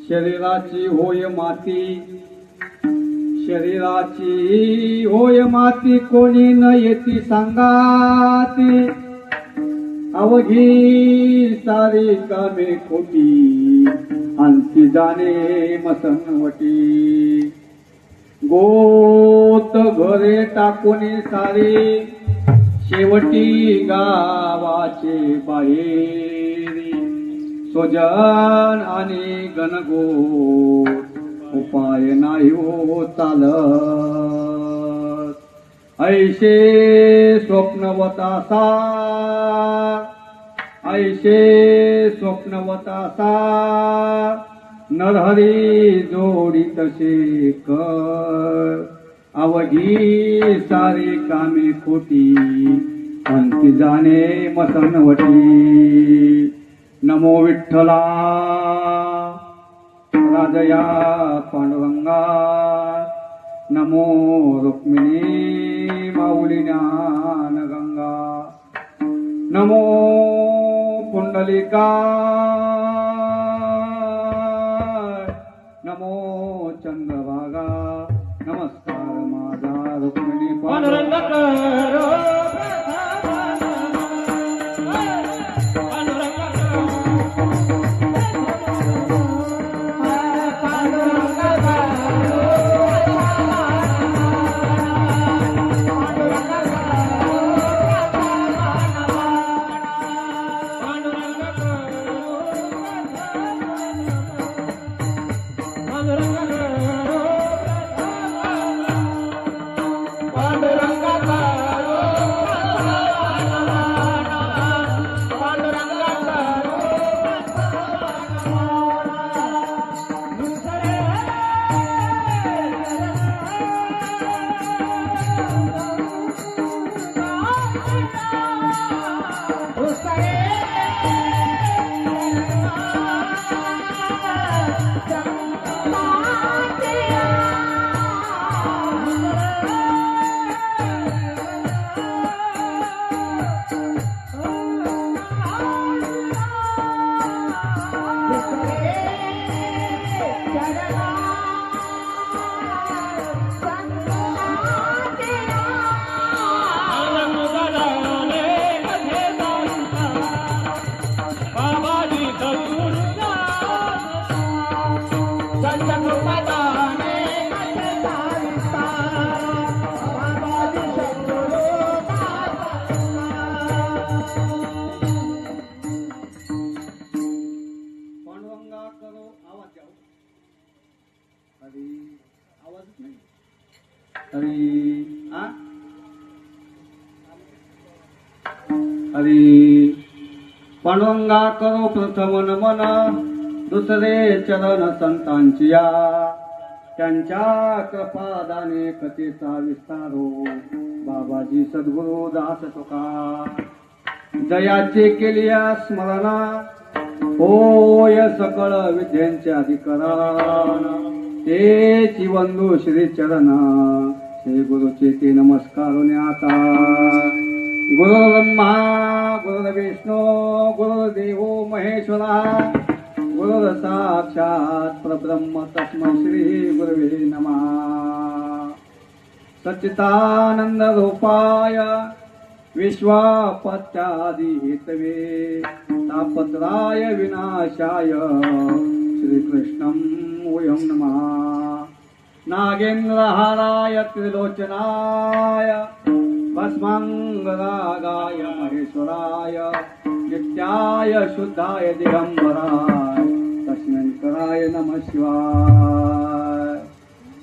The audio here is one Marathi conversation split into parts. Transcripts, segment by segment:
शरीराची होय माती, शरीराची होय माती, कोणी न येती सांगाती, अवघी सारी कामे खोटी, अंती जाणे मसनवटी. गोत घरे टाकून सारे, शेवटी गावाचे बाहेरी, स्वजन आणि गणगोत, उपाय नाही हो चालत. ऐशे स्वप्नवतासा, ऐशे स्वप्नवतासा, नरहरी जोडी तसे कर, अवघी सारी कामे खोटी, अंती जाणे मसनवटी. नमो विठ्ठला राजया पांडुरंगा, नमो रुक्मिणी माऊली ज्ञानगंगा, नमो पुंडलिका, नमो चंद्रभागा. नमस्कार माझा रुक्मिणी पांडुरंगा करो. हरी पांडुरंगा करो प्रथम नमन, दुसरे चरण संतांची या, त्यांच्या कृपादाने कथेचा विस्तारो, बाबाजी सद्गुरु दास तुका. जयाचे केलिया स्मरणा, होय सकळ विद्यांचे अधिकरण, तेची वंदू श्री चरण, श्री गुरुचे ते नमस्कार आता. गुरु ब्रह्मा गुरु विष्णू गुरुदेवो महेश्वरा, गुरु साक्षात परब्रह्म तस्मै श्री गुरवे नमः. सच्चिदानंद रूपाय विश्वापत्यादि हेतवे, तापत्राय विनाशाय श्रीकृष्णं वयं नमः. नागेंद्रहाराय त्रिलोचनाय, भस्मांगरागाय महेश्वराय, नित्याय शुद्धाय दिगंबराय, तस्मैकराय नमः शिवाय.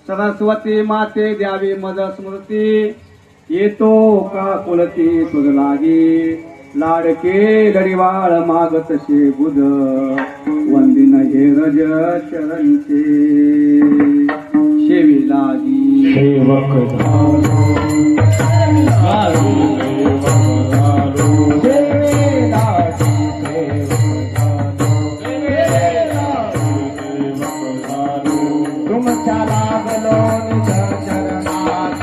सरस्वती माते द्यावी मज स्मृती, येतो का कुलती तुझ लागी, लाडके लढिवाळ मागतसे बुध, वंदिन हे रज चरणचे, शेवी लागी सेवक तुमच्या लागलो निज चरणात,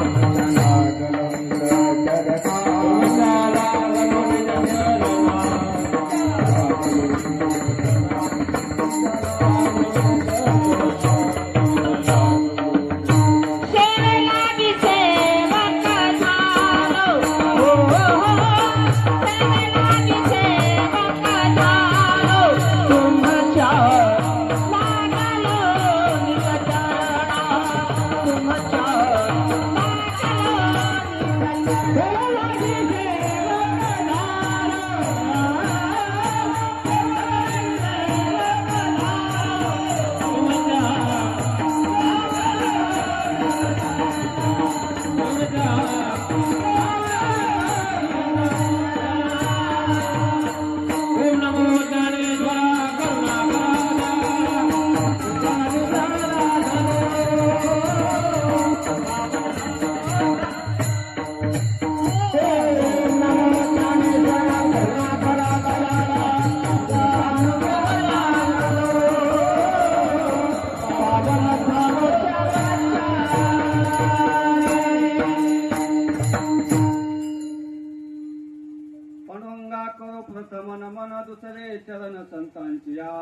दुसरे चरण संतांची या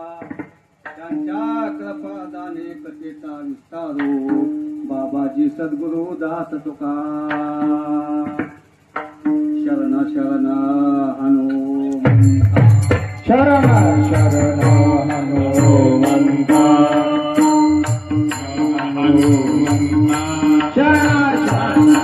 त्यांच्या कृपादाने कथेचा विस्तारो बाबाजी सद्गुरु दास तुका शरण शरण हनुमंता शरण शरण हनुमंता शरण शरण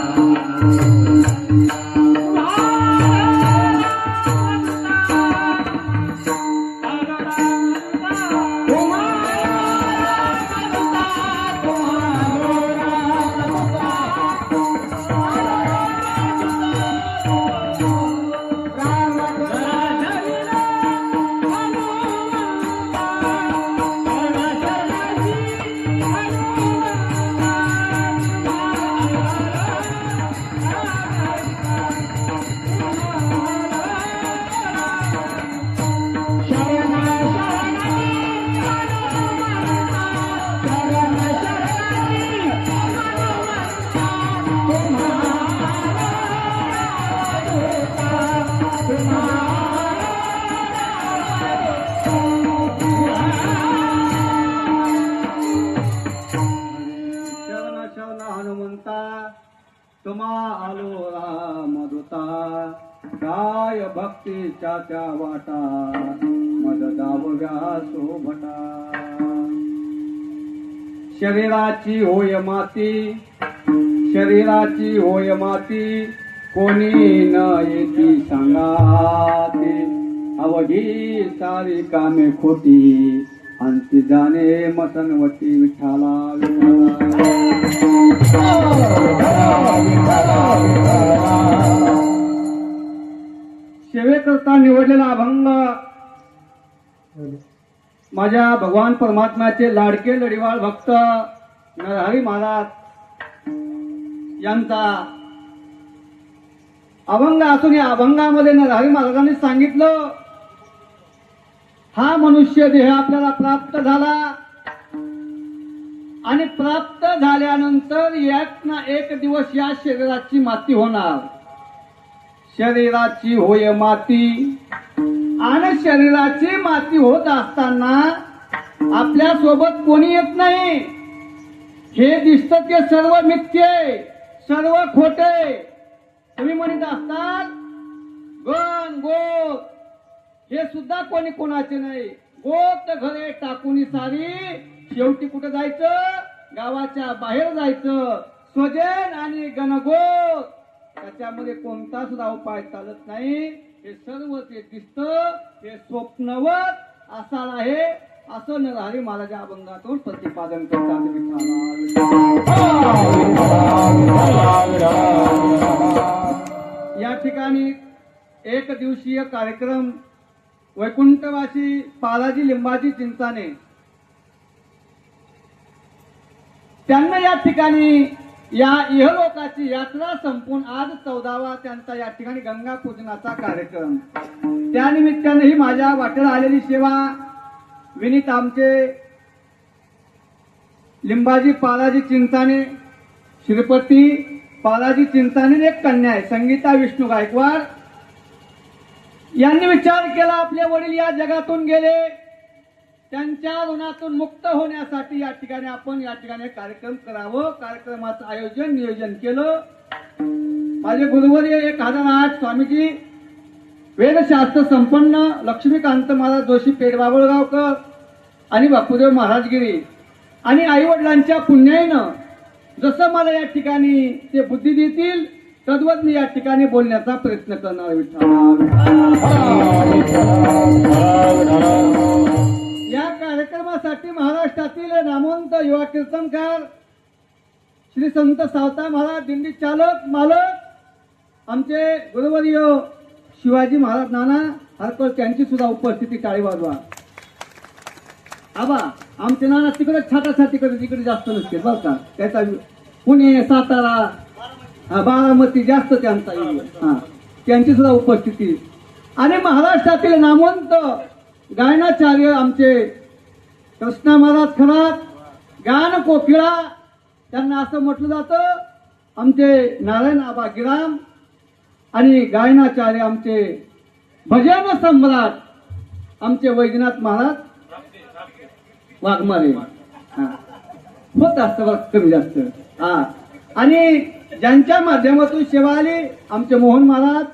तुम्हा आलो रामदूता काय भक्तीच्या त्या वाटा मद दावव्या शोभटा शरीराची होय माती शरीराची होय माती कोणी न येती सांगाती अवघी सारी कामे खोटी अंती जाणे मसनवटी विठाला सेवेकरता निवडलेला अभंग माझ्या भगवान परमात्म्याचे लाडके लढीवाळ भक्त नरहरी महाराज यांचा अभंग असून या अभंगामध्ये नरहरी महाराजांनी सांगितलं हा मनुष्य देह आपल्याला प्राप्त झाला आणि प्राप्त झाल्यानंतर एक ना एक दिवस या शरीराची माती होणार शरीराची होय माती आणि शरीराची माती होत असताना आपल्या सोबत कोणी येत नाही हे दिसतं ते सर्व मिथ्य सर्व खोटे तुम्ही म्हणत असताल गण गोत हे सुद्धा कोणी कोणाचे नाही गोत घरे टाकून सारी शेवटी कुठे जायचं गावाच्या बाहेर जायचं स्वजन आणि गणगोत त्याच्यामध्ये कोणता सुद्धा उपाय चालत नाही हे सर्व ते दिसतं हे स्वप्नवत असाल आहे असं नरहरी महाराज अभंगातून प्रतिपादन करतात या ठिकाणी एक दिवसीय कार्यक्रम वैकुंठवासी पालाजी लिंबाजी चिंचाने त्यांना या ठिकाणी या इहलोकाची यात्रा संपून आज 14वा त्यांचा या ठिकाणी गंगा पूजनाचा कार्यक्रम त्या निमित्ताने ही माझ्या वाटेला आलेली सेवा विनीत आमचे लिंबाजी पालाजी चिंचाने श्रीपती पालाजी चिंचाने एक कन्या आहे संगीता विष्णू गायकवाड यांनी विचार केला आपले वडील या जगातून गेले त्यांच्या ऋणातून मुक्त होण्यासाठी या ठिकाणी आपण या ठिकाणी कार्यक्रम करावं कार्यक्रमाचं आयोजन नियोजन केलं माझे गुरुवर्य 1008 स्वामीजी वेदशास्त्र संपन्न लक्ष्मीकांत महाराज जोशी पेठ बाबळगावकर आणि बापूदेव महाराजगिरी आणि आई वडिलांच्या पुण्याईनं जसं मला या ठिकाणी ते बुद्धी देतील तद्वत मी या ठिकाणी बोलण्याचा प्रयत्न करणार या कार्यक्रमासाठी महाराष्ट्रातील नामवंत युवा कीर्तनकार श्री संत सावता महाराज दिंडी चालक मालक आमचे गुरुवर्य शिवाजी महाराज नाना हरकर त्यांची सुद्धा उपस्थिती टाळी वाजवा आबा आमचे नाना तिकडे छाटाछाटीकडे तिकडे जास्त नसते बरं का त्याचा पुणे सातारा बारामती जास्त त्यांचा हा त्यांची सुद्धा उपस्थिती आणि महाराष्ट्रातील नामवंत गायनाचार्य आमचे कृष्णा महाराज खरात गान कोकिळा त्यांना असं म्हटलं जातं आमचे नारायण आबा गिराम आणि गायनाचार्य आमचे भजन सम्राट आमचे वैजनाथ महाराज वाघमारे हा होत असतं बघ कमी जास्त हा आणि ज्यांच्या माध्यमातून सेवा आली आमचे मोहन महाराज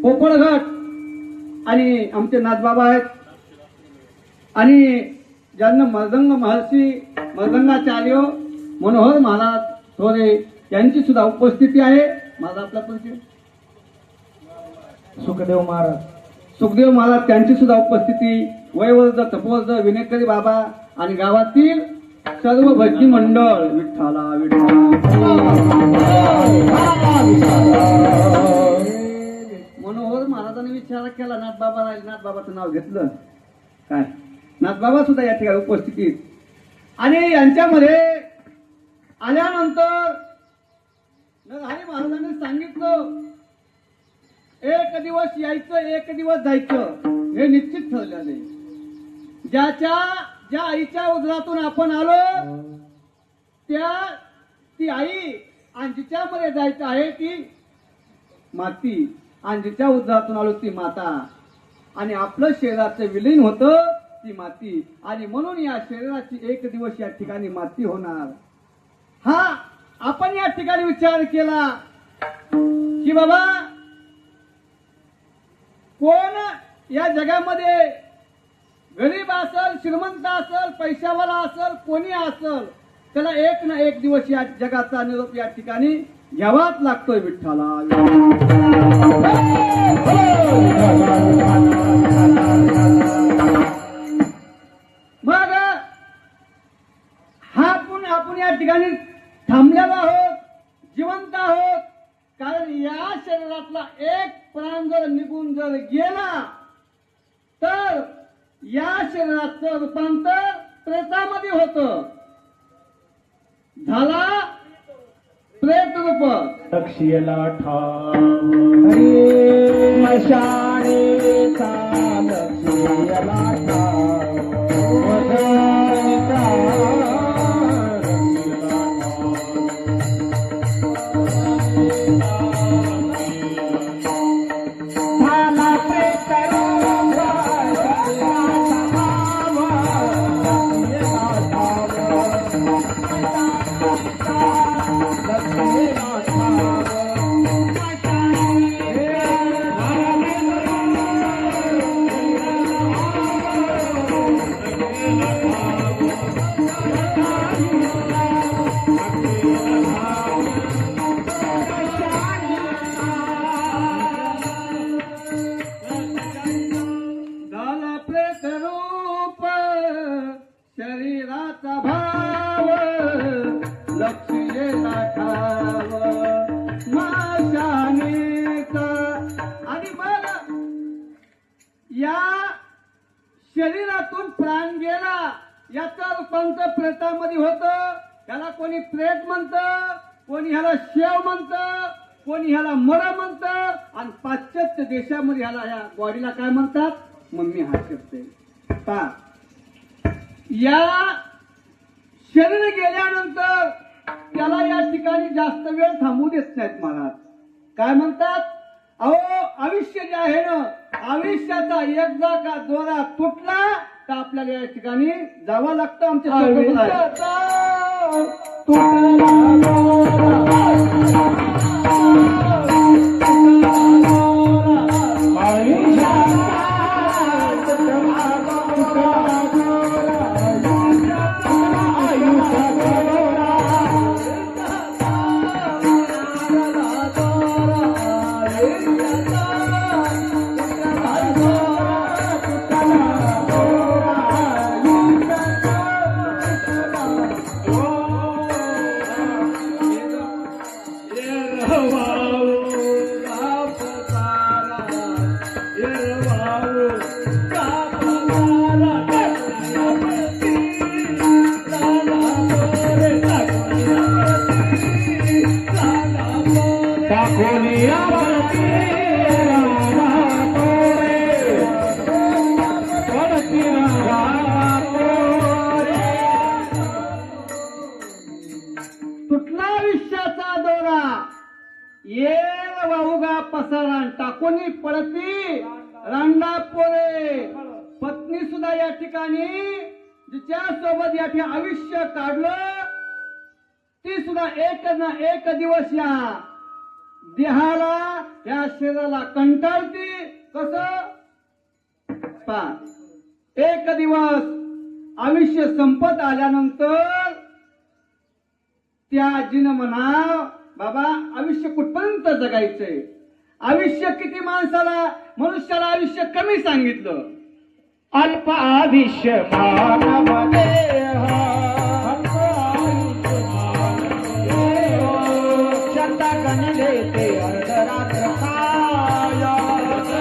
पोपळघट आणि आमचे नाथबाबा आहेत आणि ज्यांना मर्दंग महर्षी मर्दंगाचार्य मनोहर महाराज थोरे यांची सुद्धा उपस्थिती आहे. माझा आपला परिचय सुखदेव महाराज सुखदेव महाराज त्यांची सुद्धा उपस्थिती वयवर्ध तपोवर्ध विनेकरी बाबा आणि गावातील सर्व भजनी मंडळ विठ्ठला मनोहर महाराजांनी विचार केला नाथबाबा राहिले नाथबाबाचं नाव घेतलं काय नाथबाबा सुद्धा या ठिकाणी उपस्थितीत आणि यांच्यामध्ये आल्यानंतर नरहरी महाराजांनी सांगितलं एक दिवस यायचं एक दिवस जायचं हे निश्चित ठरलेलं आहे. ज्या आईच्या उदरातून आपण आलो ती आई आणि जिच्यामध्ये जायचं आहे ती माती आणि जिच्या उदरातून आलो ती माता आणि आपलं शरीराचं विलीन होतं ती माती आणि म्हणून या शरीराची एक दिवस या ठिकाणी माती होणार. हा आपण या ठिकाणी विचार केला की बाबा कोण या जगामध्ये गरीब असल श्रीमंत असल पैशावाला असल कोणी असल त्याला एक ना एक दिवस या जगाचा निरोप या ठिकाणी घ्यावाच लागतोय विठ्ठला. मग आपण या ठिकाणी थांबलेलो आहोत जिवंत आहोत कारण या शरीरातला एक प्राण जर निघून जर गेला तर या शरीराचं रूपांतर प्रेतामध्ये होतं झाला प्रेत रूप लक्ष्यला ठाव मशाणेचा लक्ष्यला ठाव शरीराचा भाव लक्ष्येला ठाव माशानेचा आणि मग या शरीरातून प्राण गेला याचा रूपांतर प्रेतामध्ये होतं. त्याला कोणी प्रेत म्हणतं कोणी ह्याला शेव म्हणतं कोणी ह्याला मर म्हणतं आणि पाश्चात्य देशामध्ये ह्याला ह्या बॉडीला काय म्हणतात मम्मी हात करते. या शरीर गेल्यानंतर त्याला या ठिकाणी जास्त वेळ थांबू देत नाहीत महाराज. काय म्हणतात अहो आयुष्य जे आहे ना आयुष्याचा एकदा का दोरा तुटला तर आपल्याला या ठिकाणी जावं लागतं. आमच्या तुटला आयुष्याचा दोरा येल वाहुगा पसारा टाकोनी पडती रांडा पोरे पत्नी सुद्धा या ठिकाणी जिच्या सोबत या ठिकाणी आयुष्य काढलं ती सुद्धा एक ना एक दिवस या देहाला या शरीराला कंटाळती. कसं पा एक दिवस आयुष्य संपत आल्यानंतर त्या आजीनं म्हणा बाबा आयुष्य कुठपर्यंत जगायचंय, आयुष्य किती माणसाला मनुष्याला आयुष्य कमी सांगितलं. अल्प आयुष्य मानव देह, अल्प आयुष्य मानव देह, शता गणले ते अर्धरात्र काय,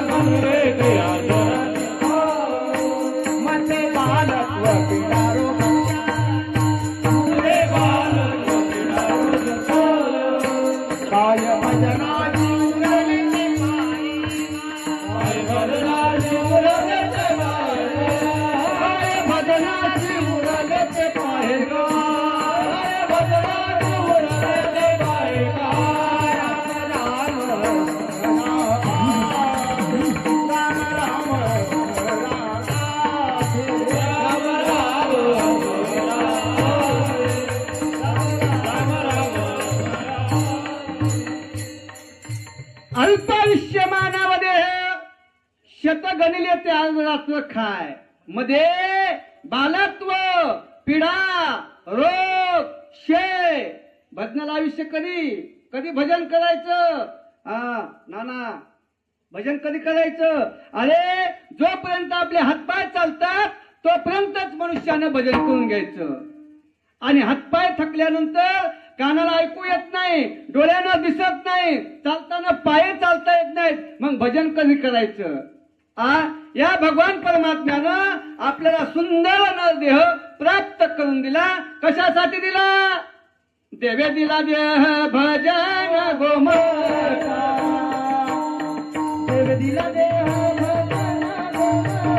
गणले ते अर्धरात्र काय, मते बालत्व पिडारो मते बालत्व पिडारो काय भजनाची उरले काय भजनाची उरले भजनाची उरले पाहे भजनाची उरले पाहे राम अल्पायुष्य मानामध्ये शत गणिले ते अर्धरात्र खाय, मध्ये बालत्व पिढा रोग शे. भजनाला आयुष्य कधी कधी भजन करायचं. नाना भजन कधी करायचं. अरे जोपर्यंत आपले हातपाय चालतात तोपर्यंतच मनुष्यानं भजन करून घ्यायचं. आणि हातपाय थकल्यानंतर कानाला ऐकू येत नाही, डोळ्यानं दिसत नाही, चालताना पाय चालता येत नाहीत, मग भजन कधी करायचं. या भगवान परमात्म्यानं आपल्याला सुंदर देह प्राप्त करून दिला. कशासाठी दिला? देवे दिला देह भजन गोमटा, देवे दिला देह भजन गोमटा,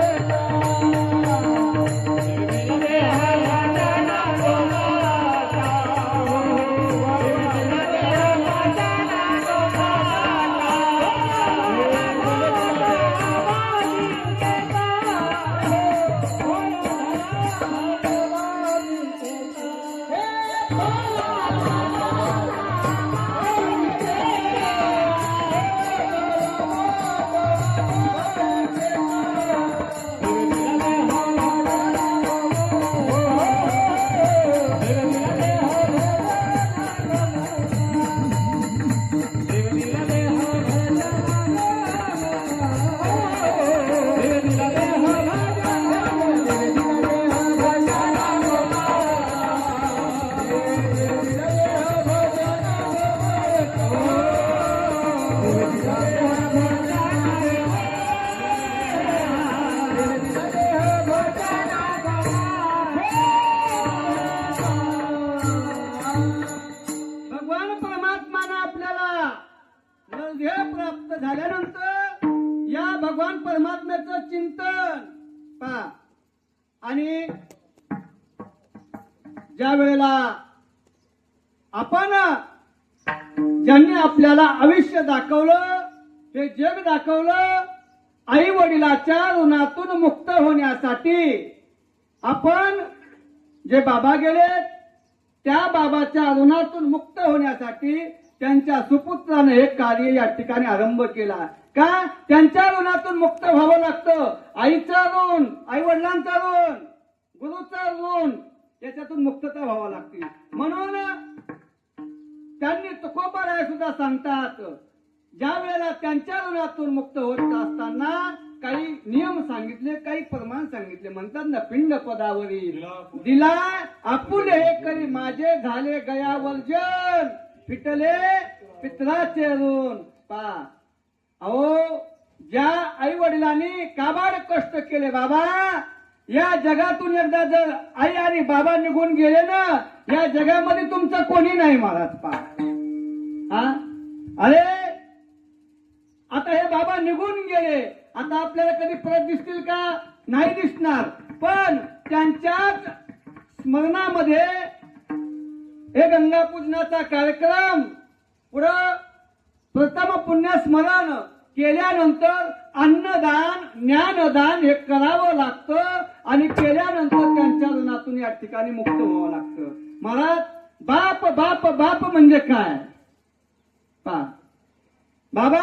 देवे दिला देह भजन गोमटा, देवे दिला देह भजन भगवान परमात्मानं आपल्याला नरदेह प्राप्त झाल्यानंतर या भगवान परमात्म्याचं चिंतन पा. आणि ज्या वेळेला आपण ज्यांनी आपल्याला आयुष्य दाखवलं, हे जग दाखवलं, आई वडिलाच्या ऋणातून मुक्त होण्यासाठी आपण जे बाबा गेले त्या बाबाच्या ऋणातून मुक्त होण्यासाठी त्यांच्या सुपुत्रानं हे कार्य या ठिकाणी आरंभ केला. का? त्यांच्या ऋणातून मुक्त व्हावं लागतं. आईचं ऋण, आई वडिलांचं ऋण, गुरुचं ऋण, त्याच्यातून मुक्तता व्हावं लागते. म्हणून त्यांनी तुकोबाराय सुद्धा सांगतात, ज्या वेळेला त्यांच्या ऋणातून मुक्त होत असताना काही नियम सांगितले, काही प्रमाण सांगितले. म्हणतात ना, पिंड पदावरी दिला आपुले हे करी माझे झाले गयावर जन, फिटले पित्राचे ऋण पा. अहो ज्या आई वडिलांनी काबाड कष्ट केले बाबा, या जगातून एकदा जर आई आणि बाबा निघून गेले ना, या जगामध्ये तुमचं कोणी नाही महाराज पा. अरे आता हे बाबा निघून गेले, आता आपल्याला कधी परत दिसतील का? नाही दिसणार. पण त्यांच्याच स्मरणामध्ये हे गंगा पूजनाचा कार्यक्रम पुढं प्रथम पुण्यस्मरण केल्यानंतर अन्नदान ज्ञानदान हे करावं लागतं आणि केल्यानंतर त्यांच्या ऋणातून या ठिकाणी मुक्त व्हावं लागतं. महाराज बाप बाप बाप म्हणजे काय? बाबा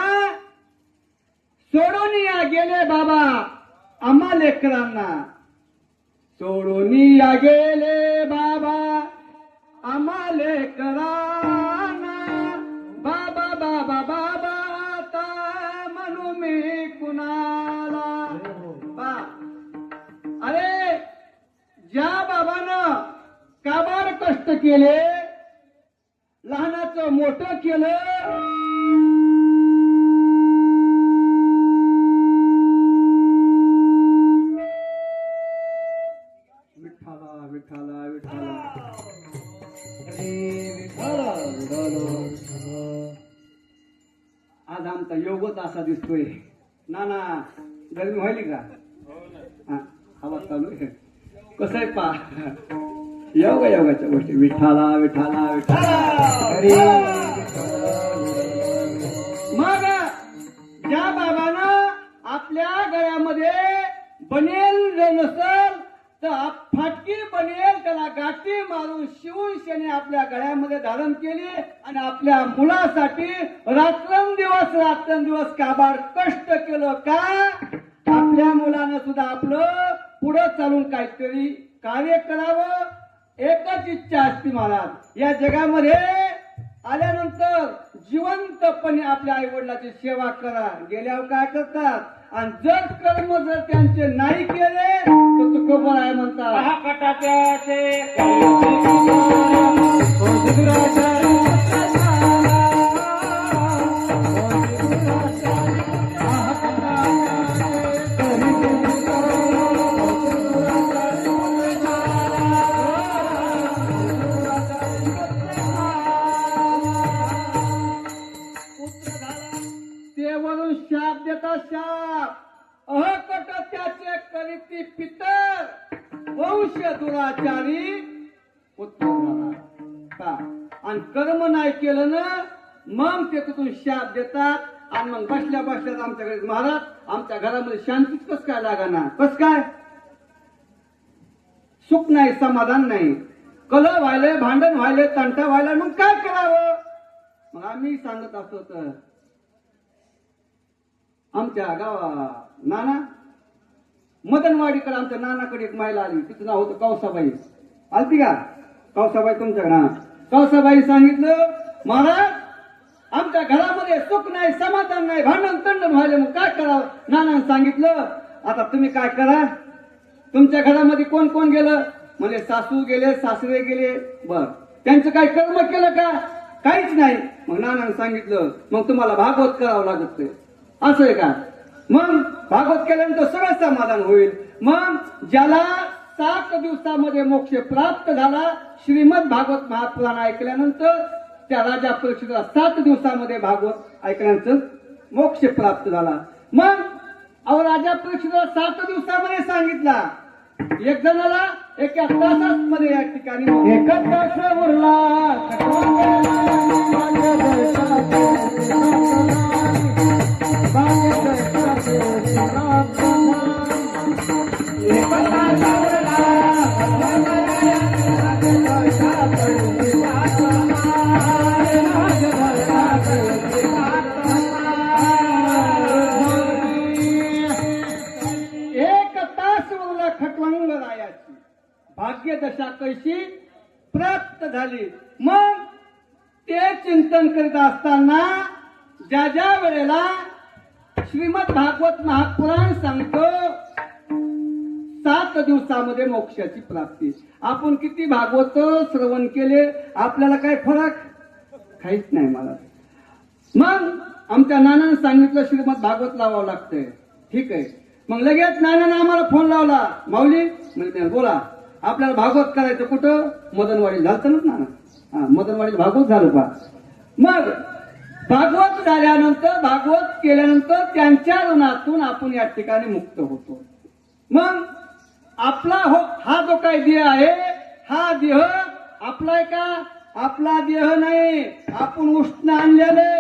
सोडून या गेले बाबा आम्हा लेकरांना, सोडून या गेले बाबा आम्हा लेकरांना, बाबा बाबा बाबा आता म्हणू मी कुणाला. अरे ज्या बाबानं काबाड कष्ट केले, लहानाचं मोठं केलं, विठ्ठला विठ्ठला विठ्ठला आज आमचा योगच असा दिसतोय. नाना गरमी व्हायली का? हवा चालू आहे. कसं आहे पा योगाच्या गोष्टी. विठ्ठला विठ्ठला विठ्ठला. मग ज्या बाबानं आपल्या गळ्यामध्ये बनेल नसल तर फाटकी बनेल त्याला गाठी मारून शिवून शेने आपल्या गळ्यामध्ये धारण केली आणि आपल्या मुलासाठी रात्रंदिवस काबाड कष्ट केलं. का? आपल्या मुलानं सुद्धा आपलं पुढं चालून काहीतरी कार्य करावं. एकच इच्छा असते महाराज, या जगामध्ये आल्यानंतर जिवंतपणे आपल्या आई वडिलांची सेवा करा. गेल्यावर काय करतात? आणि जर कर्म जर त्यांचे नाही केले तर तुकोबर आहे म्हणतात. ते वरून शाप देतात. शाप अहकट त्याचे करीती पितर, वंश दुराचारी पुत्र झाला. का? आणि कर्म नाही केलं ना मग ते तिथून शाप देतात आणि मग बसल्या बसल्यात आमच्याकडे महाराज आमच्या घरामध्ये शांतीच कस काय लागाना? कस काय? सुख नाही, समाधान नाही, कलह व्हायले, भांडण व्हायले, तंटा व्हायला. मग काय करावं? मग आम्ही सांगत असतो तर आमच्या गावा नाना मदनवाडीकडे आमच्या नानाकडे एक महिला आली. तिचं नाव होतं कौसाबाई. आलती का कौसाबाई तुमच्याकडे? कौसाबाई सांगितलं महाराज आमच्या घरामध्ये सुख नाही, समाधान नाही, भांडण तंडण व्हायला. मग काय करावं? नानानं सांगितलं आता तुम्ही काय करा, तुमच्या घरामध्ये कोण कोण गेलं? म्हणजे सासू गेले, सासरे गेले. बर त्यांचं काही कर्म केलं का? काहीच नाही. मग नानानं सांगितलं मग तुम्हाला भागवत करावं लागत. असं आहे का? मग भागवत केल्यानंतर सगळं समाधान होईल. मग ज्याला 7 दिवसामध्ये मोक्ष प्राप्त झाला, श्रीमद भागवत महापुराण ऐकल्यानंतर त्या राजा परीक्षितला 7 दिवसामध्ये भागवत ऐकल्यानंतर मोक्ष प्राप्त झाला. मग राजा परीक्षितला 7 दिवसामध्ये सांगितला. एक जणाला एका तासामध्ये या ठिकाणी एक तास उरला खटवंगरायाची भाग्यदशा कशी प्राप्त झाली. मग ते चिंतन करीत असताना ज्या ज्या वेळेला श्रीमद भागवत महापुराण सांगतो 7 दिवसामध्ये मोक्षाची प्राप्ती. आपण किती भागवत श्रवण केले, आपल्याला काय फरक? काहीच नाही मला. मग आमच्या नानानं सांगितलं श्रीमद भागवत लावावं लागतंय. ठीक आहे. मग लगेच नानानं आम्हाला फोन लावला. माऊली म्हणजे बोला आपल्याला भागवत करायचं कुठं? मदनवाडी. झालं ना नाना? मदनवाडी भागवत झालं पा. मग भागवत झाल्यानंतर भागवत केल्यानंतर त्यांच्या ऋणातून आपण या ठिकाणी मुक्त होतो. मग आपला हा जो काही देह आहे, हा देह आपला आहे का? आपला देह नाही. आपण उष्ण आणलेले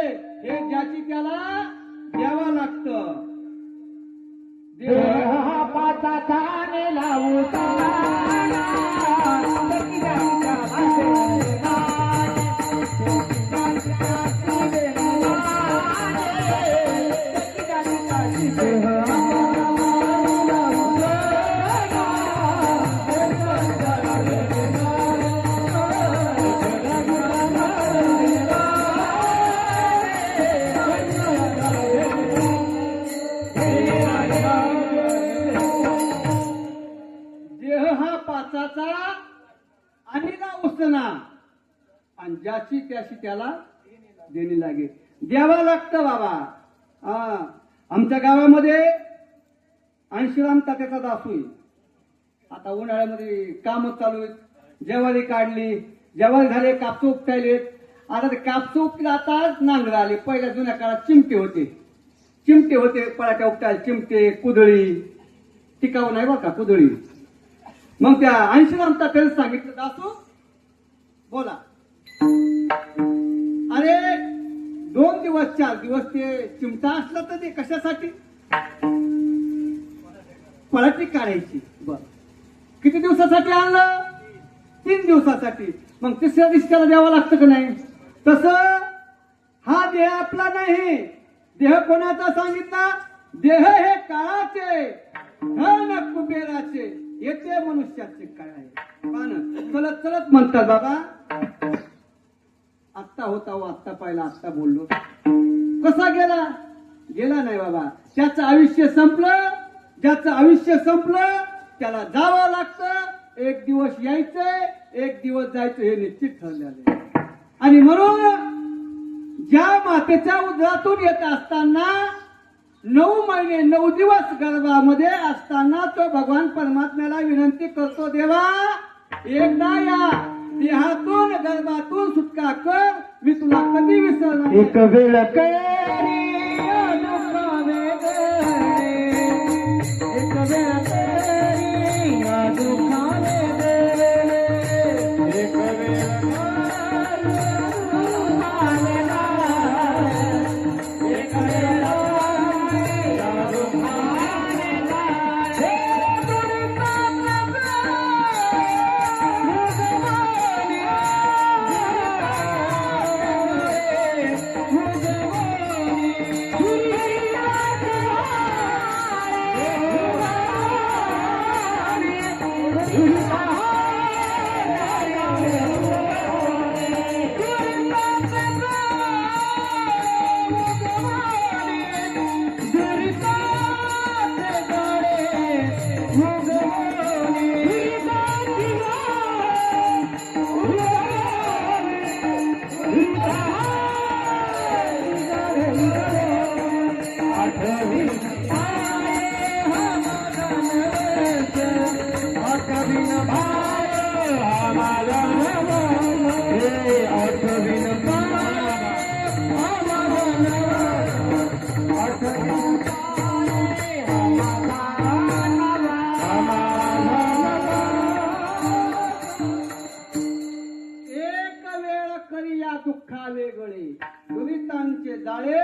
हे ज्याची त्याला द्यावं लागतं. देह पाचाचा लावू ताना, सखीच्या भाषेला देह हा पाचाचा आणि ना उसना, आणि ज्याची त्याशी त्याला देणी लागे, द्यावा लागतं बाबा. आमच्या गावामध्ये अंशुराम तात्याचा दासू आता उन्हाळ्यामध्ये काम चालू आहेत. ज्वारी काढली, ज्वारी झाले, कापसं उपटायलेत. आता ते कापसं उपटीला आता नांगर आले. पहिल्या जुन्या काळात चिमटे होते पराठ्या उपटायला, चिमटे, कुदळी. टिकाऊ नाही बरं का कुदळी. मग त्या अंशुराम तात्याने सांगितलं, दासू बोला. अरे 2 दिवस 4 दिवस ते चिमटा असला तर ते कशासाठी? पराठी काढायची. बर, किती दिवसासाठी आणलं? 3 दिवसासाठी. मग तिसऱ्या दिवशी त्याला द्यावं लागतं का नाही? तसं हा देह आपला नाही. देह कोणाचा सांगितला? देह हे काळाचे, धन कुबेराचे, येते मनुष्याचे काय आहे. पान चलत चलत म्हणतात बाबा, आत्ता होता हो, आत्ता पाहिला, आत्ता बोललो. कसा गेला? गेला नाही बाबा. त्याचं आयुष्य संपलं. ज्याचं आयुष्य संपलं त्याला जावं लागतं. एक दिवस यायचंय, एक दिवस जायचं, हे निश्चित ठरलेलं आहे. आणि म्हणून ज्या मातेच्या उदरातून येत असताना 9 महिने 9 दिवस गर्भामध्ये असताना तो भगवान परमात्म्याला विनंती करतो, देवा एकदा या देहातून गर्भातून सुटका कर, मी तुला कधी विसरणार. एक वेळ करी एक वेळ दुखाने एक दुःखाले गळे, दुरितांचे जाळे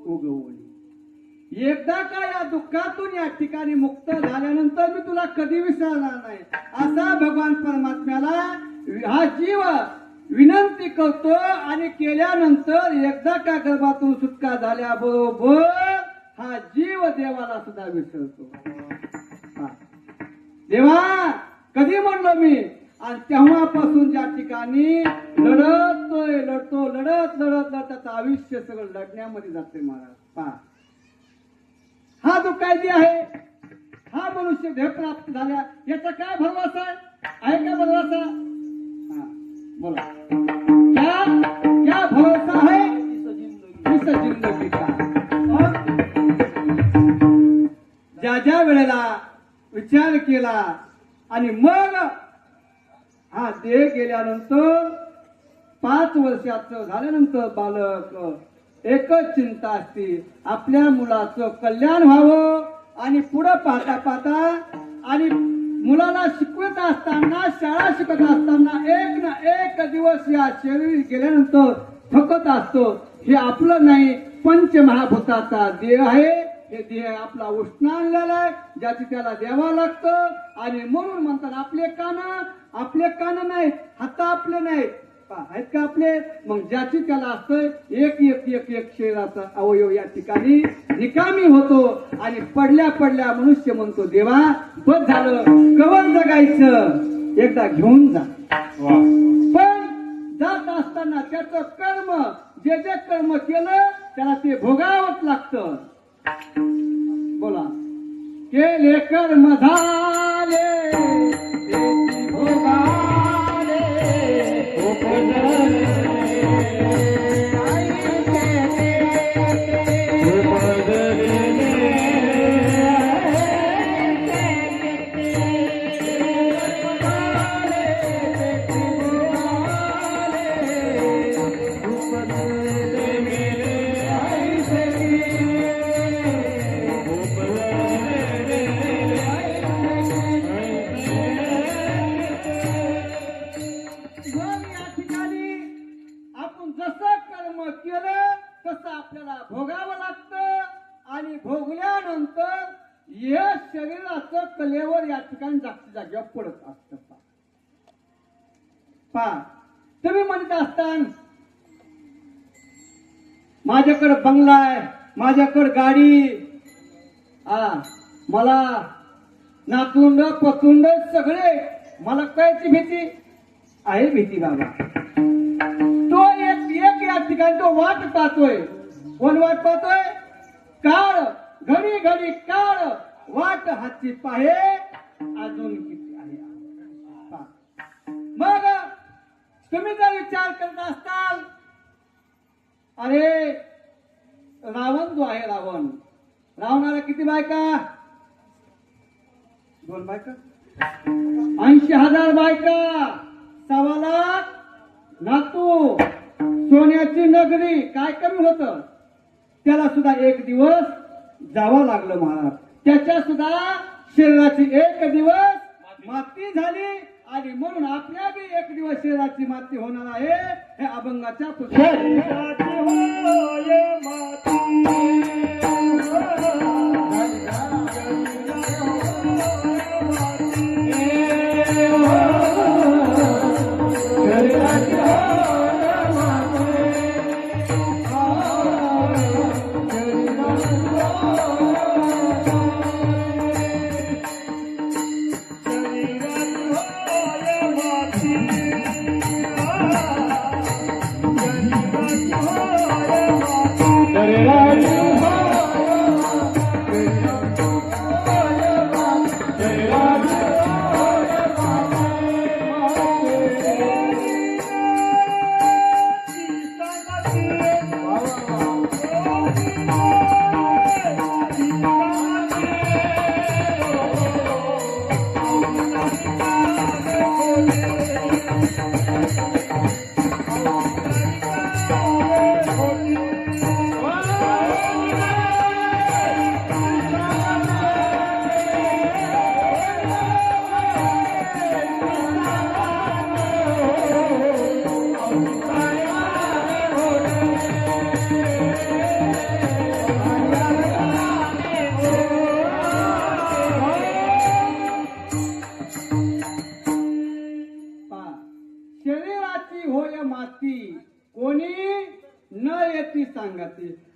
उगवणे. एकदा का या दुःखातून या ठिकाणी मुक्त झाल्यानंतर मी तुला कधी विसरणार नाही, असा भगवान परमात्म्याला हा जीव विनंती करतो. आणि केल्यानंतर एकदा का गर्भातून सुटका झाल्याबरोबर हा जीव देवाला सुद्धा विसरतो. देवा कधी म्हणलो मी, आणि तेव्हापासून ज्या ठिकाणी लढतो लढत त्याचं आयुष्य सगळं लढण्यामध्ये जाते महाराज. पहा, हा जो काय जे आहे, हा मनुष्य देह प्राप्त झाल्या, याचा काय भरवसा आहे का भरवसा? बोला, क्या भरोसा है इस जिंदगी का? ज्या वेळेला विचार केला आणि मग हा देह गेल्यानंतर 5 वर्षाचं झाल्यानंतर बालक एकच चिंता असते, आपल्या मुलाचं कल्याण व्हावं. आणि पुढे पाहता पाहता आणि मुलाला शिकवत असताना, शाळा शिकत असताना एक ना एक दिवस या शरीर गेल्यानंतर थकत असतो. हे आपलं नाही, पंचमहाभूताचा देह आहे. हे देह आपला उष्ण आणलेला आहे, ज्याची त्याला द्यावा लागतं. आणि म्हणून म्हणतात आपले कान नाहीत, हात आपले नाहीत, आहेत का आपले? मग ज्याची त्याला असतं एक एक एक एक शरीराचा अवयव या ठिकाणी निकामी होतो. आणि पडल्या पडल्या मनुष्य म्हणतो देवा बस झालं, कवर जगायचं, एकदा घेऊन जा. पण जात असताना त्याचं कर्म, जे जे कर्म केलं त्याला ते भोगावंच लागतं. बोला, केले कर्म झाले ते भोगाले, आपल्याला भोगावं लागतं. आणि भोगल्यानंतर हे शरीराचं कलेवर या ठिकाणी जागच्या जागेवर पडत असतं. तुम्ही म्हणत असतान माझ्याकडे बंगला आहे, माझ्याकडे गाडी, मला नातुंड पतुंड सगळे, मला कायची भीती आहे? भीती बाबा. तो एक या ठिकाणी तो वाट पाहतोय. कोण वाट पाहतोय? काळ. घडी घडी काळ वाट हाती पाहे अजून किती आहे. मग तुम्ही जर विचार करत असताल, अरे रावण जो आहे, रावणाला किती बायका? 2 बायका, 80,000 बायका, 1.25 लाख नातू, सोन्याची नगरी. काय कमी होत? त्याला सुद्धा एक दिवस जावं लागलं महाराज. त्याच्या सुद्धा शरीराची एक दिवस माती झाली. आणि म्हणून आपल्या बी एक दिवस शरीराची माती होणार आहे. हे अभंगाच्या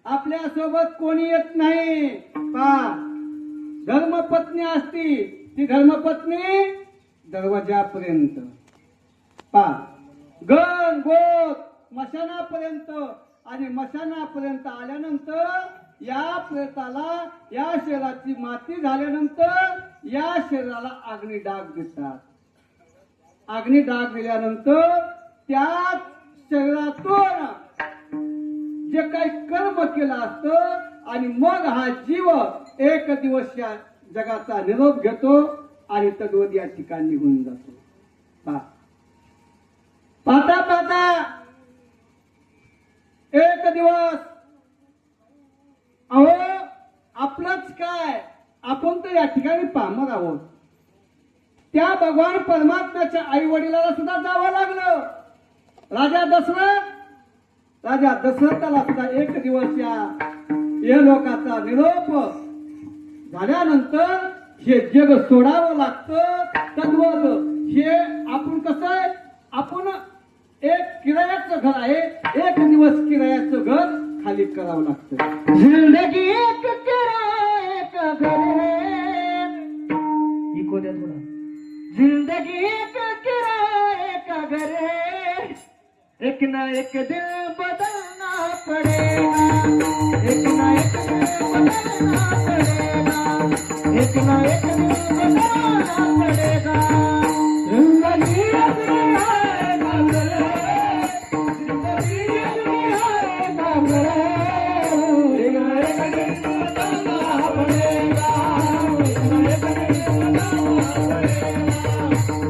आपल्या सोबत कोणी येत नाही. धर्मपत्नी असती, ती धर्मपत्नी दरवाजापर्यंत, गण गोत मशानापर्यंत. आणि मशानापर्यंत आल्यानंतर या प्रेताला, या शरीराची माती झाल्यानंतर या शरीराला अग्निडाग देतात. अग्निडाग दिल्यानंतर त्याच शरीरातून जे काही कर्म केलं असतं आणि मग हा जीव एक दिवस या जगाचा निरोप घेतो आणि तद्वत या ठिकाणी निघून जातो. पाहता पाहता एक दिवस, अहो आपलंच काय, आपण तर या ठिकाणी पामर आहोत. त्या भगवान परमात्म्याच्या आई वडिलाला सुद्धा जावं लागलं. राजा दशरथाला सुद्धा एक दिवस या लोकाचा निरोप झाल्यानंतर हे जग सोडावं लागतं. तद्वत हे आपण कसं आहे, आपण एक किरायाचं घर आहे, एक दिवस किरायाचं घर खाली करावं लागतं. जिंदगी एक किराए का घर है. इको द्या थोडा. जिंदगी एक किराए का घर है. एक ना एक दिन बदलना पड़ेगा. एक ना एक दिन बदलना पड़ेगा. एक ना एक दिन बदलना पड़ेगा. जिंदगी एक किराए का घर है. जिंदगी एक किराए का घर है. एक ना एक दिन बदलना पड़ेगा. एक ना एक दिन बदलना पड़ेगा.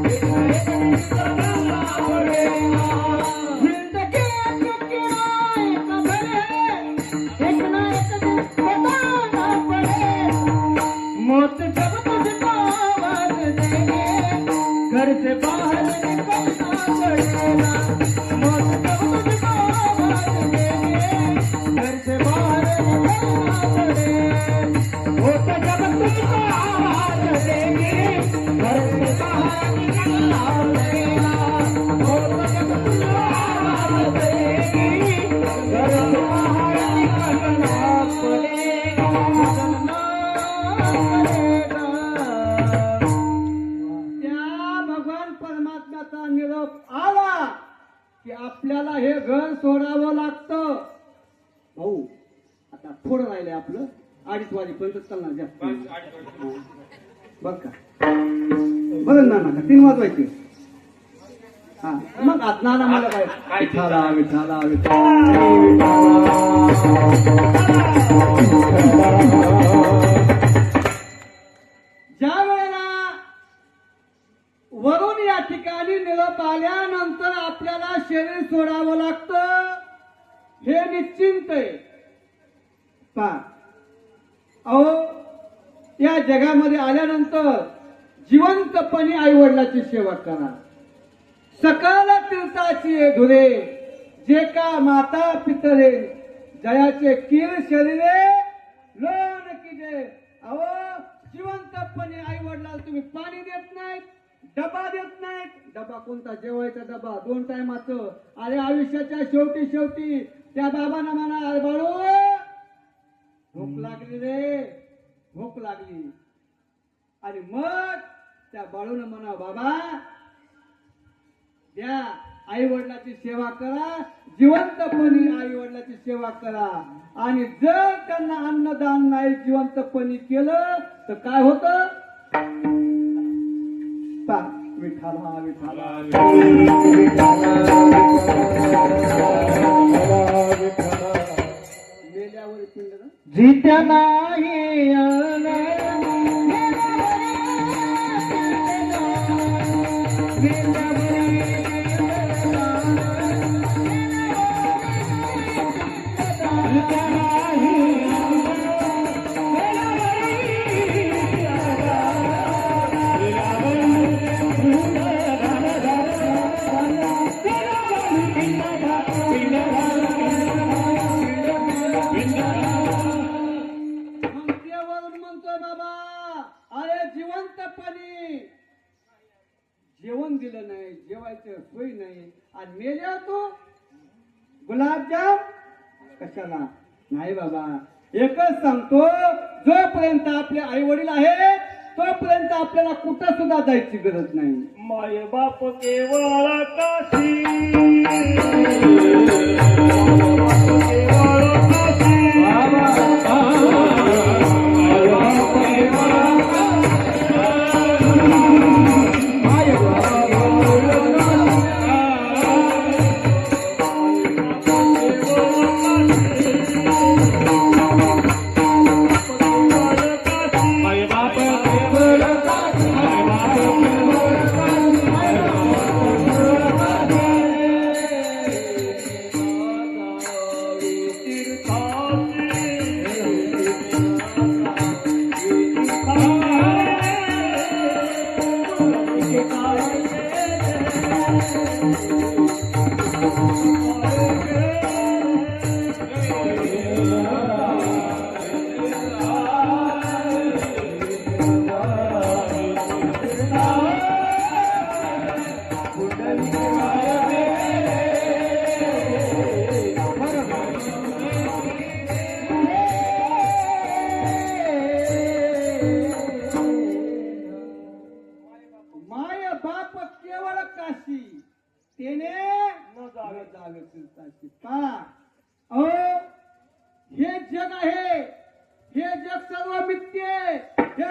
एक ना एक दिन बदलना पड़ेगा. जिंदगी एक किराए का घर है. एक ना एक दिन बदलना पड़ेगा. मौत जब तुझको आवाज देंगे, घर से बाहर निकलना पड़ेगा. मौत जब तुझको आवाज देंगे, घर से बाहर निकलना पड़ेगा. मौत जब तुझको आवाज देंगे, घर से बाहर निकलना पड़ेगा. मौत जब तुझको आवाज देंगी, घर से बाहर निकलना पड़ेगा. त्या भगवान परमात्म्याचा निरोप आला की आपल्याला हे घर सोडावं लागतं. भाऊ आता थोडं राहिलंय आपलं, 2:30 वाजेपर्यंत चालणार जास्त बघ का. बरं ना नका 3 वाजवायचे. हा मग आता ना मला काय विठाला विठाला ज्या वेळेला वरून या ठिकाणी निरोप आल्यानंतर आपल्याला शरीर सोडावं लागतं, हे निश्चिंत आहे. पहा अहो, या जगामध्ये आल्यानंतर जिवंतपणे आई वडिलाची सेवा करा. सकल तीर्थाची धुरे जे का माता पितरे, जयाचे कीर शरीरे लोन की जय. अहो, जिवंतपणे आई वडिलाला तुम्ही पाणी देत नाहीत, डबा देत नाहीत. डबा कोणता? जेवायचा डबा 2 टायमाचं. अरे आयुष्याच्या शेवटी त्या बाबांना म्हणा, अरे बाळू भूक लागली रे, भूक लागली. आणि मग त्या बाळून म्हणा, बाबा द्या, आई वडिलाची सेवा करा, जिवंतपणी आई वडिलाची सेवा करा. आणि जर त्यांना अन्नदान नाही जिवंतपणी केलं तर काय होतं? विठाला विठाला मेल्यावर पिंड ना जित्या नाही जेवण दिलं नाही, जेवायचं सोय नाही, आणि मेल्या तू गुलाबजाम कशाला? नाही बाबा, एकच सांगतो, जोपर्यंत आपले आई वडील आहेत तोपर्यंत आपल्याला कुठं सुद्धा जायची गरज नाही. माय बाप केवळ काशी.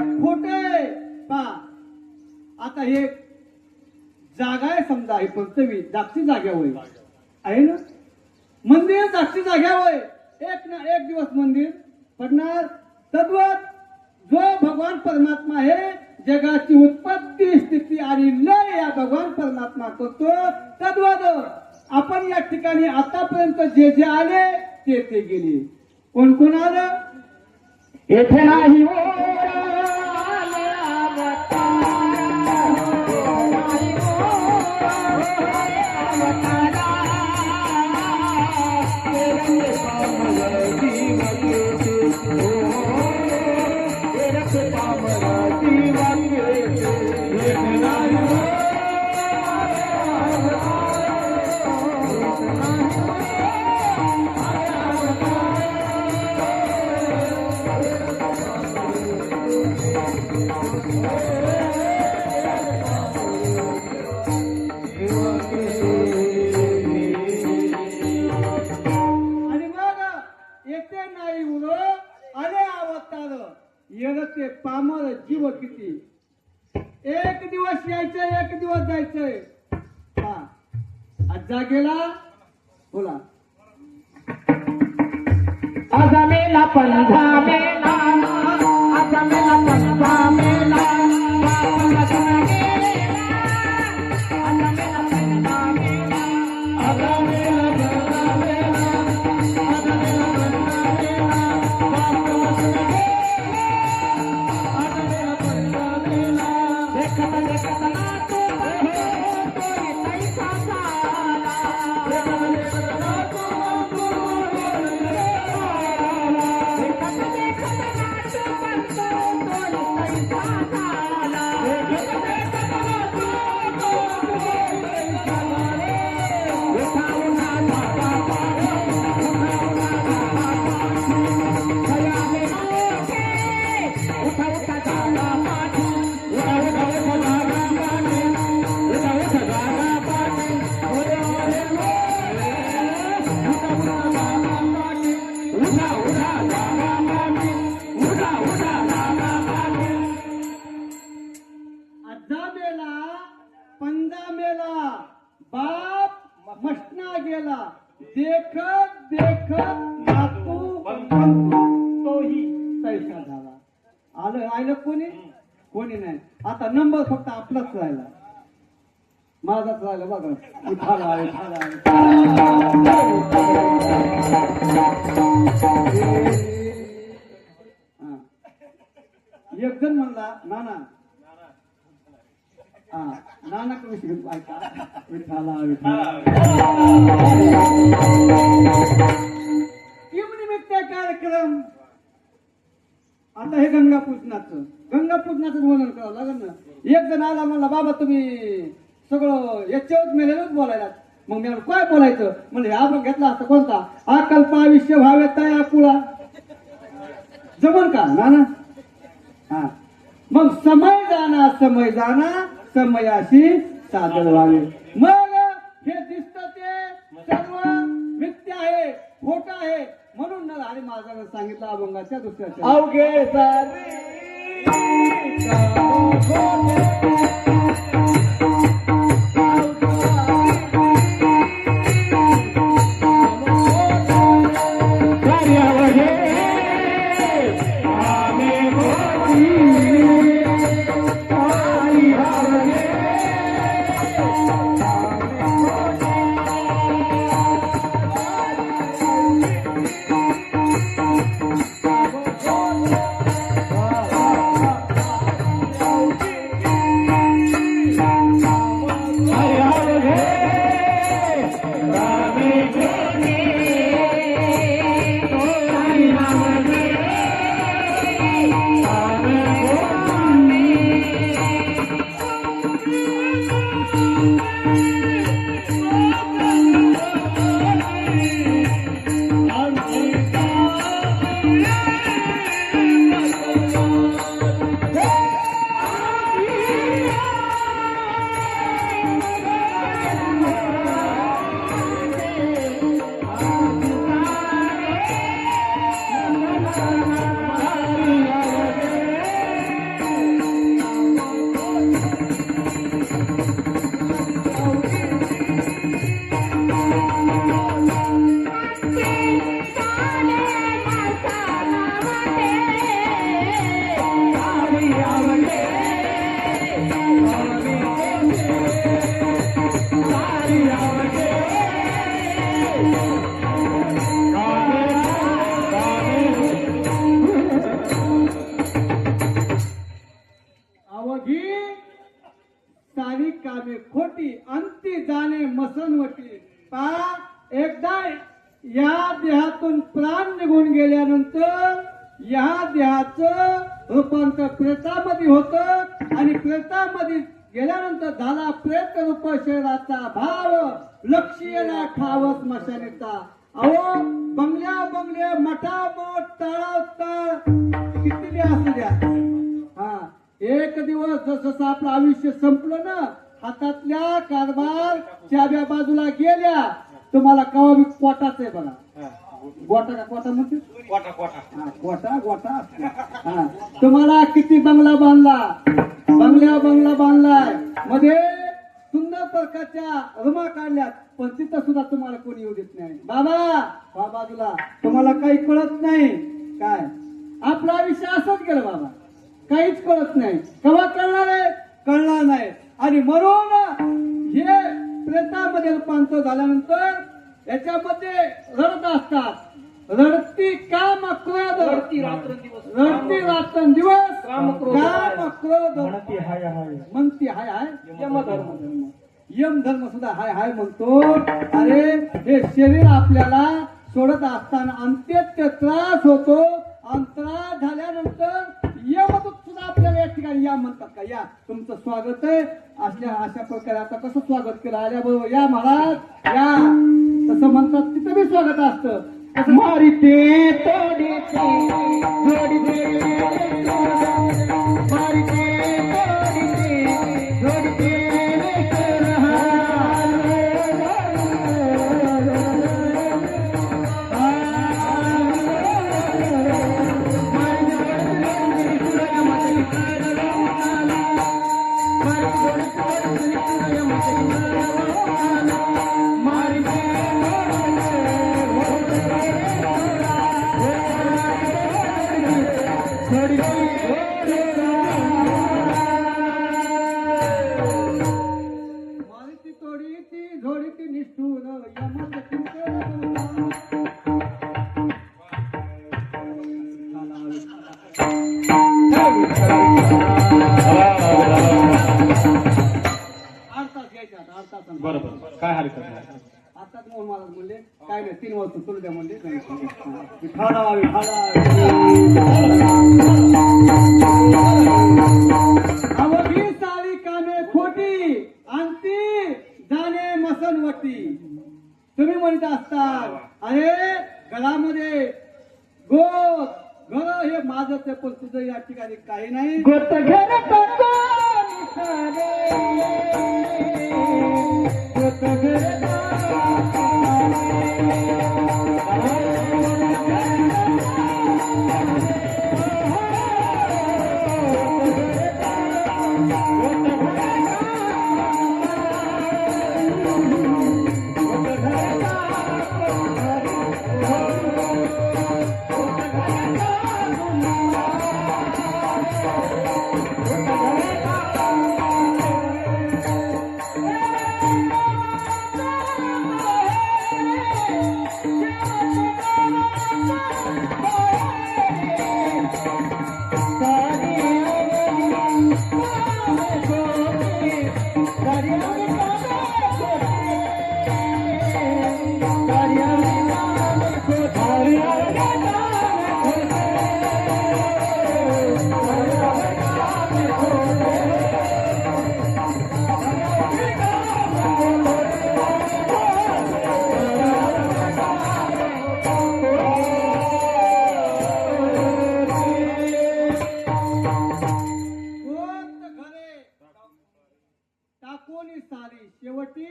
खोट आहे पा आता हे जागा आहे समजा हे पृथ्वी जागची जाग्या होय आहे ना मंदिर जागची जाग्या होय एक ना एक दिवस मंदिर पडणार तद्वत जो भगवान परमात्मा आहे जगाची उत्पत्ती स्थिती आणि लय या भगवान परमात्मा करतो तद्वत आपण या ठिकाणी आतापर्यंत जे जे आले ते ते गेले कोण कोण आलं येथे नाही आणि मग येते नाही उरो आले अवतार येणं ते पामर जीव किती एक दिवस यायचंय एक दिवस जायचंय हा आजा गेला बोला आजा मेला पंधा मेला आजा मेला पंधा मेला आजा मेला पंजा मेला बाप मसना गेला देखत देखत नातू तोही पैसा झाला आलं राहिलं कोणी नाही आता नंबर फक्त आपलाच राहिला माझाच राहिला बघा उठाला एक जण म्हणला नाना हा नाना विषय ऐका विठाला निमित्त कार्यक्रम आता हे गंगापूजनाचं वर्णन करावं लागेल ना एक जण आला म्हणला बाबा तुम्ही सगळं याच्यावर मेलेलंच बोलायला मग मी काय बोलायचं म्हणजे हा पण घेतला असता कोणता आकल्पा विषय व्हावे तया कुळा जमन का नाना हा मग समय जाना समयाशी सादर व्हावे मग हे दिसत ते सर्व मिथ्या आहे खोट आहे म्हणून न आणि माझा सांगितलं अभंगाच्या दुसऱ्याच्या अवघे सारी कामे खोटी अंती जाणे मसनवटी. पहा, एकदा या देहातून प्राण निघून गेल्यानंतर या देहाचं रूपांतर प्रेतामध्ये होतं आणि प्रेतामध्ये गेल्यानंतर झाला प्रेत रूप शरीराचा भाव लक्ष्यला खाव स्मशानीचा. अहो, बंगल्या मठा मोठ तळाव तळ किती असू द्या, हा, एक दिवस जसं आपलं आयुष्य संपलं ना, हातातल्या कारभार चाब्या बाजूला गेल्या, तुम्हाला कवा बी पोटाच आहे बघा. गोटा का कोटा म्हणते, गोटा. हा, तुम्हाला किती बंगला बांधलाय, मध्ये सुंदर प्रकारच्या रुमा काढल्यात, पण तिथं सुद्धा तुम्हाला कोणी येऊ देत नाही. बाबा बाजूला, तुम्हाला काही कळत नाही काय, आपला आयुष्य असंच गेलं बाबा, काहीच कळत नाही. केव्हा कळणार नाही. आणि म्हणून हे प्रेतामध्ये रूपांतर झाल्यानंतर याच्यामध्ये रडत असतात. रडती काम क्रोध, रडती रात्रंदिवस काम क्रोध म्हणती हाय यम धर्म सुद्धा हाय म्हणतो. अरे, हे शरीर आपल्याला सोडत असताना अंत्यत्य त्रास होतो. त्रास झाल्यानंतर यमदूत सुद्धा आपल्याला या ठिकाणी या म्हणतात का, या तुमचं स्वागत आहे. अशा प्रकारे आता कसं स्वागत केलं, आल्याबरोबर या महाराज या तसं म्हणतात, तिथं बी स्वागत असतं. मारिते तोडीते जोडीते मारिते तोडीते जोडीते बरोबर, काय हरकत नाही. आताच मोहन महाराज म्हणले काय नाही, 3 वर्ष तुला द्या म्हणले. अवघी सारी कामे खोटी अंती जाणे मसनवटी. तुम्ही म्हणत असतात, अरे घरामध्ये घर हे माझंच आहे, पण तुझं या ठिकाणी काही नाही. गोत घर शेवटी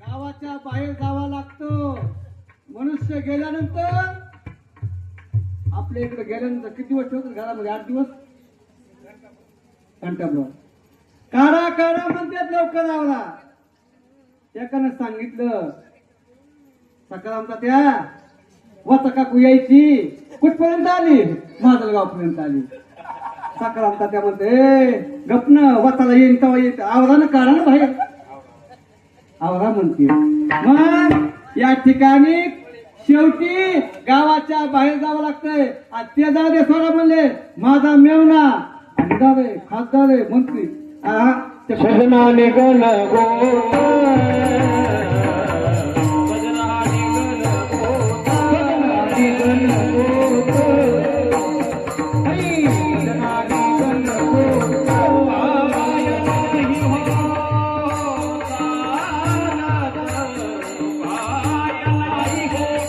गावाच्या बाहेर जावा लागतो. मनुष्य गेल्यानंतर आपल्या इकडे गेल्यानंतर किती वर्ष होत घरामध्ये? 8 दिवस घंटाभर काढा म्हणतात लवकर आवरा. एकानं सांगितलं सकारामचा त्या वत काकू यायची कुठपर्यंत आली? माजलगाव पर्यंत आली. सकारामचा त्या म्हणते गपन वताला येईन तेव्हा येत आवरानं काढा ना बाहेर. आवरा म्हणते. मग या ठिकाणी शेवटी गावाच्या बाहेर जावं लागतंय. ते जाऊ दे सोडा म्हणले माझा मेवना आमदार आहे, खासदार आहे, मंत्री हा, ते सजना निघल गोत सजना निघल गोत सजना निघल गोत हरी सजना निघल गोत पाय नाही होता पाय नाही होता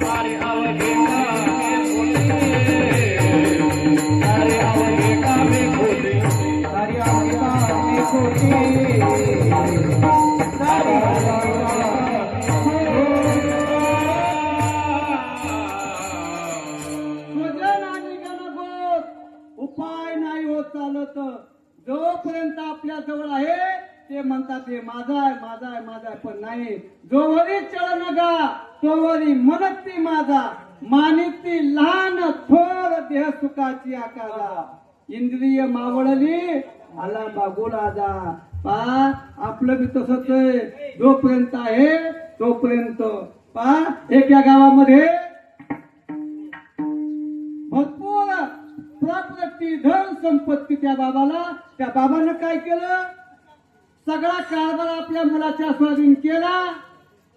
सारे अवघे अरे अवघे कामे खोटे सारे अवघे कामे खोटे सारे सजना निघल गोत, उपाय नाही होत चालत. जोपर्यंत आपल्या जवळ आहे ते म्हणतात हे माझा आहे, माझा आहे, माझा आहे, पण नाही. जोवरी चढ नका तोवरी मनती माझा, मानिती लहान थोर देह सुखाची आकारा. इंद्रिय मावळली आला बागोला जा. पा आपलं बी तसंच आहे. जोपर्यंत आहे तोपर्यंत पा एका गावामध्ये भरपूर प्रॉपर्टी धन संपत्ती त्या बाबानं काय केलं, सगळा कारभार आपल्या मुलाच्या स्वाधीन केला.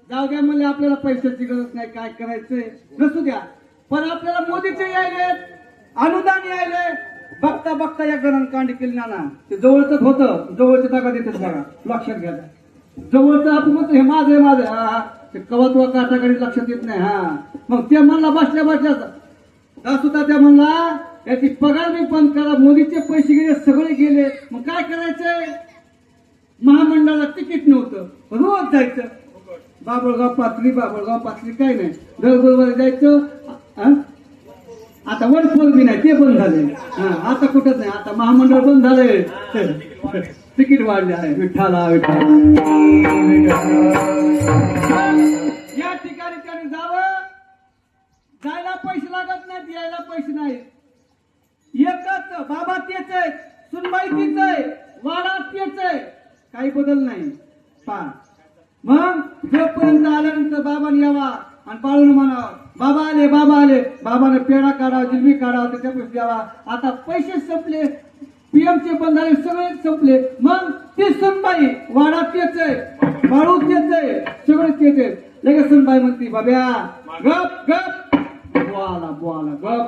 जाऊ द्या म्हणजे आपल्याला पैशाची गरज नाही, काय करायचंय नसू द्या, पण आपल्याला मोदीचे यायले, अनुदान यायले. बघता बघता या गणन कांडी केली ना, ते जवळच होतं, जवळच्या जागा देतात बघा, लक्षात घ्या. जवळचं आपण म्हणतो हे माझं आहे, माझं आहे. हा ते कवतवा काटाकडे लक्षात येत नाही. हा मग ते म्हणला बसल्या बसल्या सुद्धा त्या म्हणला याची पगार मी बंद करा, मोदीचे पैसे गेले, सगळे गेले. मग काय करायचंय, महामंडळाला तिकीट नव्हतं, रोज जायचं बाबळगाव पाथरी काय नाही, दर गुरुवारी जायचं. आता वनफोर बी नाही, ते बंद झाले. आता कुठंच नाही, आता महामंडळ बंद झाले, तिकीट वाढले आहे. विठ्ठला विठ्ठला या ठिकाणी त्याने जावं, जायला पैसे लागत नाहीत, यायला पैसे नाहीत. एकच बाबा तेच आहे, सुनबाई तीच आहे, वाडा तेच आहे, काही बदल नाही. पा मग जोपर्यंत आल्यानंतर बाबाने यावा आणि पाळून म्हणावं बाबा आले, बाबा आले. बाबाने पेढा काढावा, जिलबी काढावा, त्याच्या पैसे द्यावा. आता पैसे संपले, पीएमचे बंद झाले, सगळे संपले. मग ती सुनबाई वाडा तेच आहे, बाळू तेच आहे, सगळे तेच आहे. लगेच सुनबाई म्हणते बाब्या गप गप, बोला गप,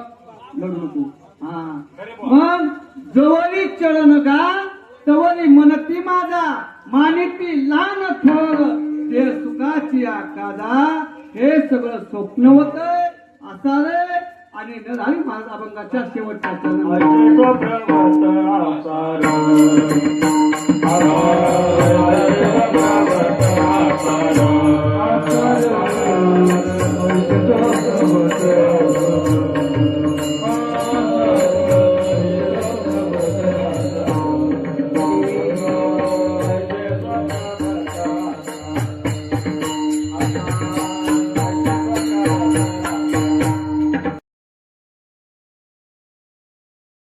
लढू नको. हा मग जवळी चढ का तवरी मनती माझा, मानिती लहान थोर ते सुखाची आकादा. हे सगळं स्वप्न होत असा रे. आणि नरहरी महाराज अभंगाच्या शेवटच्या चरणामध्ये